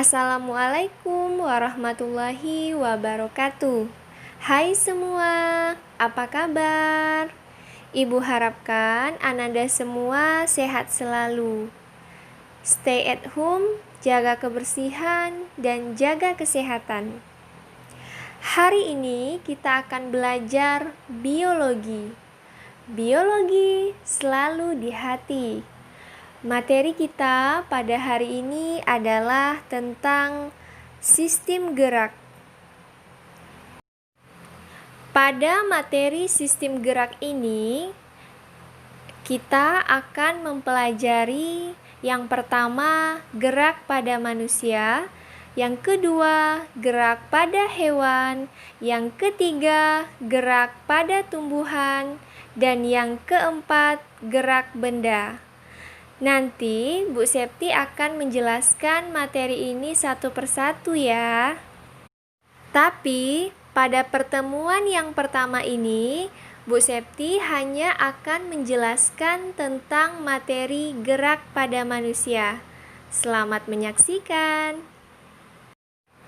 Assalamualaikum warahmatullahi wabarakatuh. Hai semua, apa kabar? Ibu harapkan Ananda semua sehat selalu. Stay at home, jaga kebersihan, dan jaga kesehatan. Hari ini kita akan belajar biologi. Biologi selalu di hati. Materi kita pada hari ini adalah tentang sistem gerak. Pada materi sistem gerak ini, kita akan mempelajari yang pertama, gerak pada manusia, yang kedua, gerak pada hewan, yang ketiga, gerak pada tumbuhan, dan yang keempat, gerak benda. Nanti Bu Septi akan menjelaskan materi ini satu persatu ya. Tapi pada pertemuan yang pertama ini, Bu Septi hanya akan menjelaskan tentang materi gerak pada manusia. Selamat menyaksikan.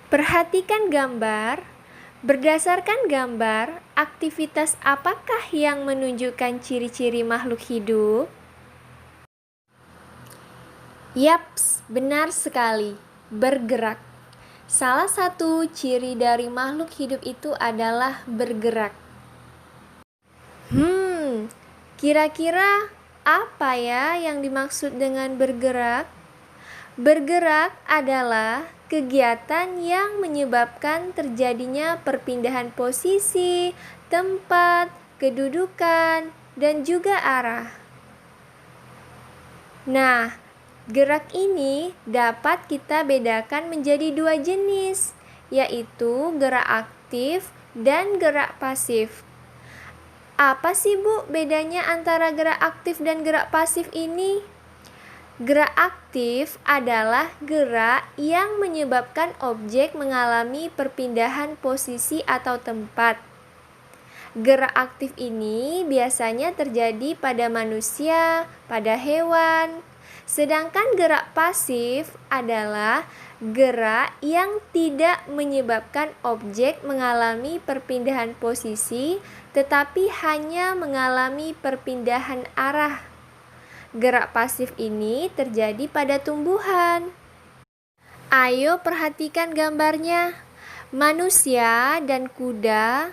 Perhatikan gambar. Berdasarkan gambar, aktivitas apakah yang menunjukkan ciri-ciri makhluk hidup? Yaps, benar sekali, bergerak. Salah satu ciri dari makhluk hidup itu adalah bergerak. Kira-kira apa ya yang dimaksud dengan bergerak? Bergerak adalah kegiatan yang menyebabkan terjadinya perpindahan posisi, tempat, kedudukan, dan juga arah. Nah, gerak ini dapat kita bedakan menjadi dua jenis, yaitu gerak aktif dan gerak pasif. Apa sih Bu bedanya antara gerak aktif dan gerak pasif ini? Gerak aktif adalah gerak yang menyebabkan objek mengalami perpindahan posisi atau tempat. Gerak aktif ini biasanya terjadi pada manusia, pada hewan. Sedangkan gerak pasif adalah gerak yang tidak menyebabkan objek mengalami perpindahan posisi, tetapi hanya mengalami perpindahan arah. Gerak pasif ini terjadi pada tumbuhan. Ayo perhatikan gambarnya. Manusia dan kuda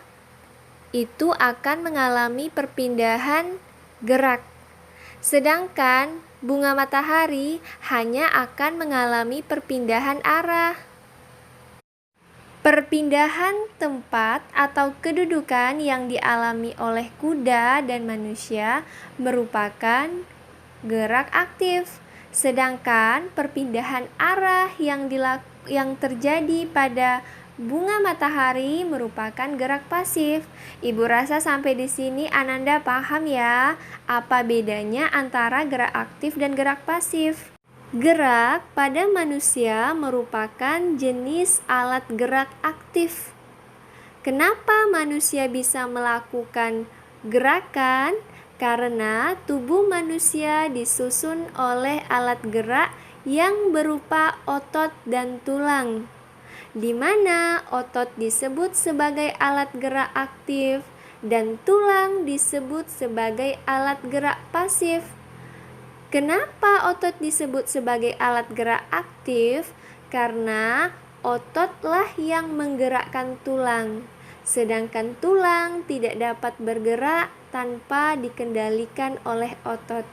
itu akan mengalami perpindahan gerak. Sedangkan bunga matahari hanya akan mengalami perpindahan arah. Perpindahan tempat atau kedudukan yang dialami oleh kuda dan manusia merupakan gerak aktif. Sedangkan perpindahan arah yang terjadi pada bunga matahari merupakan gerak pasif. Ibu rasa sampai di sini Ananda paham ya, apa bedanya antara gerak aktif dan gerak pasif. Gerak pada manusia merupakan jenis alat gerak aktif. Kenapa manusia bisa melakukan gerakan? Karena tubuh manusia disusun oleh alat gerak yang berupa otot dan tulang, di mana otot disebut sebagai alat gerak aktif dan tulang disebut sebagai alat gerak pasif. Kenapa otot disebut sebagai alat gerak aktif? Karena ototlah yang menggerakkan tulang, sedangkan tulang tidak dapat bergerak tanpa dikendalikan oleh otot.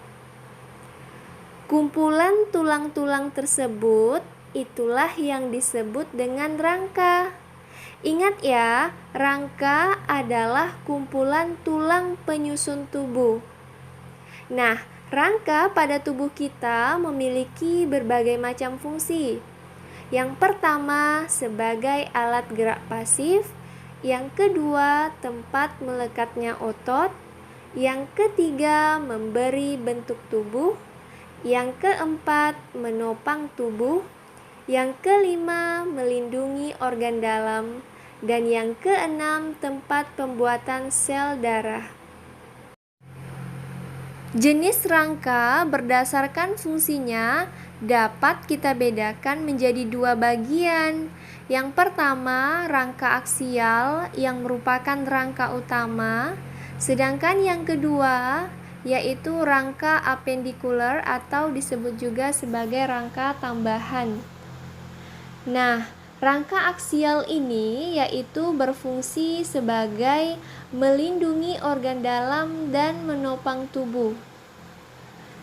Kumpulan tulang-tulang tersebut itulah yang disebut dengan rangka. Ingat ya, rangka adalah kumpulan tulang penyusun tubuh. Nah, rangka pada tubuh kita memiliki berbagai macam fungsi. Yang pertama, sebagai alat gerak pasif. Yang kedua, tempat melekatnya otot. Yang ketiga, memberi bentuk tubuh. Yang keempat, menopang tubuh. Yang kelima, melindungi organ dalam. Dan yang keenam, tempat pembuatan sel darah. Jenis rangka berdasarkan fungsinya dapat kita bedakan menjadi dua bagian. Yang pertama, rangka aksial yang merupakan rangka utama, sedangkan yang kedua yaitu rangka apendikular atau disebut juga sebagai rangka tambahan. Nah, rangka aksial ini yaitu berfungsi sebagai melindungi organ dalam dan menopang tubuh,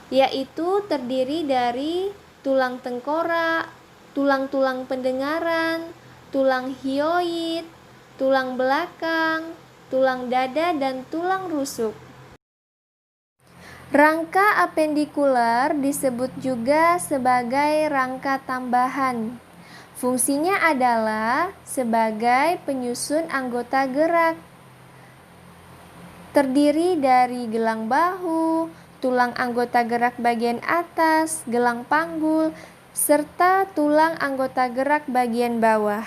yaitu terdiri dari tulang tengkorak, tulang-tulang pendengaran, tulang hyoid, tulang belakang, tulang dada, dan tulang rusuk. Rangka apendikular disebut juga sebagai rangka tambahan. Fungsinya adalah sebagai penyusun anggota gerak. Terdiri dari gelang bahu, tulang anggota gerak bagian atas, gelang panggul, serta tulang anggota gerak bagian bawah.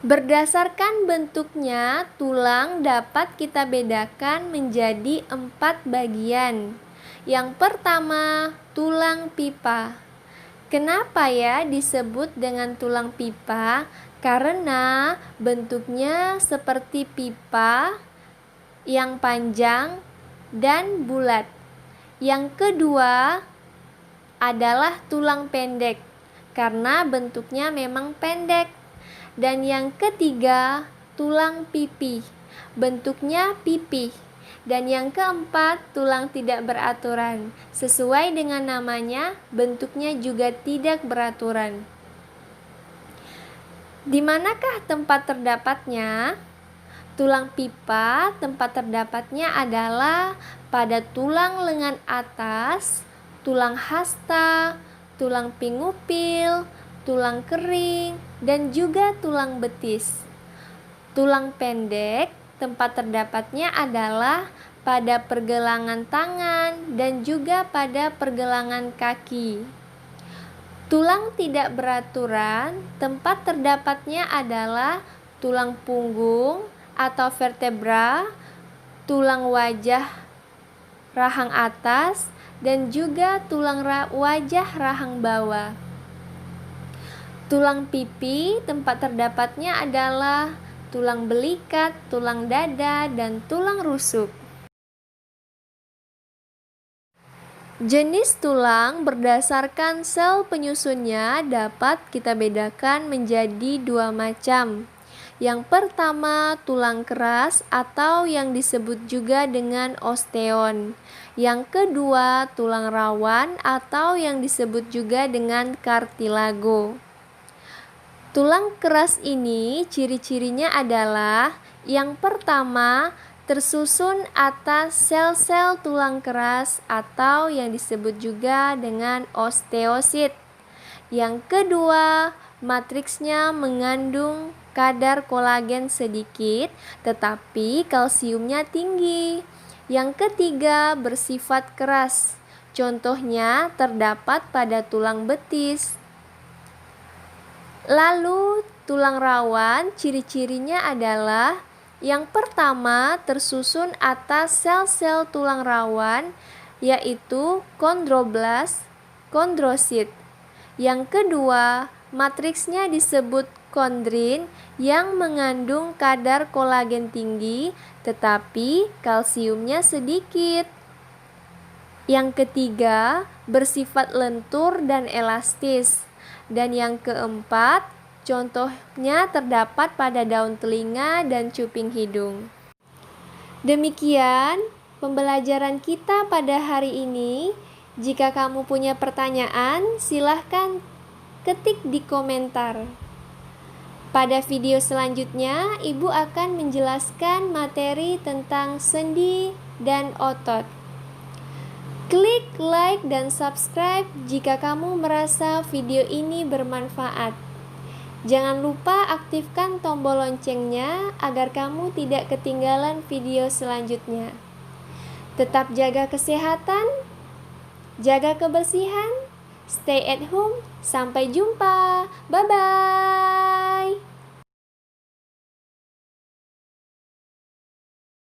Berdasarkan bentuknya, tulang dapat kita bedakan menjadi 4 bagian. Yang pertama, tulang pipa. Kenapa ya disebut dengan tulang pipa? Karena bentuknya seperti pipa yang panjang dan bulat. Yang kedua adalah tulang pendek, karena bentuknya memang pendek. Dan yang ketiga, tulang pipi, bentuknya pipih. Dan yang keempat, tulang tidak beraturan. Sesuai dengan namanya, bentuknya juga tidak beraturan. Di manakah tempat terdapatnya? Tulang pipa tempat terdapatnya adalah pada tulang lengan atas, tulang hasta, tulang pingupil, tulang kering, dan juga tulang betis. Tulang pendek tempat terdapatnya adalah pada pergelangan tangan dan juga pada pergelangan kaki. Tulang tidak beraturan tempat terdapatnya adalah tulang punggung atau vertebra, tulang wajah rahang atas, dan juga tulang wajah rahang bawah. Tulang pipi tempat terdapatnya adalah tulang belikat, tulang dada, dan tulang rusuk. Jenis tulang berdasarkan sel penyusunnya dapat kita bedakan menjadi dua macam. Yang pertama, tulang keras atau yang disebut juga dengan osteon. Yang kedua, tulang rawan atau yang disebut juga dengan kartilago. Tulang keras ini ciri-cirinya adalah yang pertama, tersusun atas sel-sel tulang keras atau yang disebut juga dengan osteosit. Yang kedua, matriksnya mengandung kadar kolagen sedikit tetapi kalsiumnya tinggi. Yang ketiga, bersifat keras. Contohnya terdapat pada tulang betis. Lalu tulang rawan ciri-cirinya adalah yang pertama, tersusun atas sel-sel tulang rawan yaitu kondroblast, kondrosit. Yang kedua, matriksnya disebut kondrin yang mengandung kadar kolagen tinggi tetapi kalsiumnya sedikit. Yang ketiga, bersifat lentur dan elastis. Dan yang keempat, contohnya terdapat pada daun telinga dan cuping hidung. Demikian pembelajaran kita pada hari ini. Jika kamu punya pertanyaan, silahkan ketik di komentar. Pada video selanjutnya, Ibu akan menjelaskan materi tentang sendi dan otot. Klik like dan subscribe jika kamu merasa video ini bermanfaat. Jangan lupa aktifkan tombol loncengnya agar kamu tidak ketinggalan video selanjutnya. Tetap jaga kesehatan, jaga kebersihan, stay at home, sampai jumpa, bye-bye.